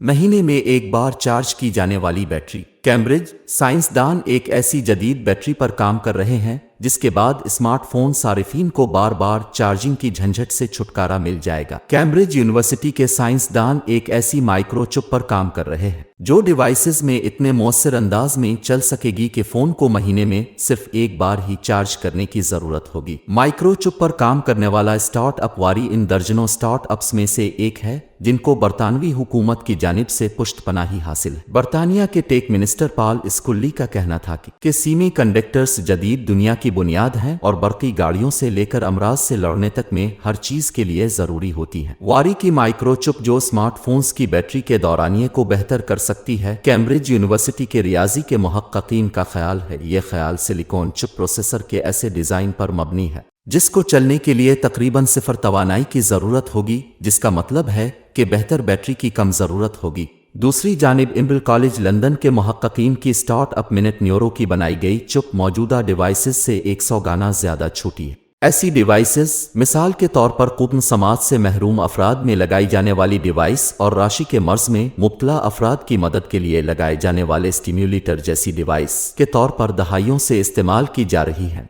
महीने में एक बार चार्ज की जाने वाली बैटरी। कैम्ब्रिज साइंसदान एक ऐसी जदीद बैटरी पर काम कर रहे हैं जिसके बाद स्मार्टफोन सारिफीन को बार बार चार्जिंग की झंझट से छुटकारा मिल जाएगा। कैम्ब्रिज यूनिवर्सिटी के साइंसदान एक ऐसी माइक्रोचिप पर काम कर रहे हैं जो डिवाइसेस में इतने मौसर अंदाज में चल सकेगी कि फोन को महीने में सिर्फ एक बार ही चार्ज करने की जरूरत होगी। माइक्रोचिप पर काम करने वाला स्टार्टअप वारी इन दर्जनों स्टार्टअप्स में से एक है जिनको बरतानवी हुकूमत की जानिब से पुष्टपनाही हासिल है। बरतानिया के टेक मिनिस्टर पॉल स्कुल्ली का कहना था कि सेमी कंडक्टर्स जदीद दुनिया की बुनियाद हैं और बरकी गाड़ियों से लेकर अमराज से लड़ने तक में हर चीज के लिए जरूरी होती है। वारी की माइक्रोचिप जो स्मार्टफोन्स की बैटरी के दौरानिये को बेहतर कर सकती है। कैम्ब्रिज यूनिवर्सिटी के रियाजी के मुहक्किकीन का ख्याल है ये ख्याल सिलिकॉन चिप प्रोसेसर के ऐसे डिजाइन पर मबनी है जिसको चलने के लिए तकरीबन सिफर तवानाई की जरूरत होगी, जिसका मतलब है कि बेहतर बैटरी की कम जरूरत होगी। दूसरी जानिब इम्ब्रिल कॉलेज लंदन के मुहक्किकीन की स्टार्टअप मिनट न्यूरो की बनाई गई चिप मौजूदा डिवाइसेस से 100 गुना ज्यादा छोटी है। ऐसी डिवाइसेस मिसाल के तौर पर कुब्न समाज से महरूम अफराद में लगाई जाने वाली डिवाइस और राशि के मर्ज में मुब्तला अफराद की मदद के लिए लगाए जाने वाले स्टिम्युलेटर जैसी डिवाइस के तौर पर दहाइयों से इस्तेमाल की जा रही हैं।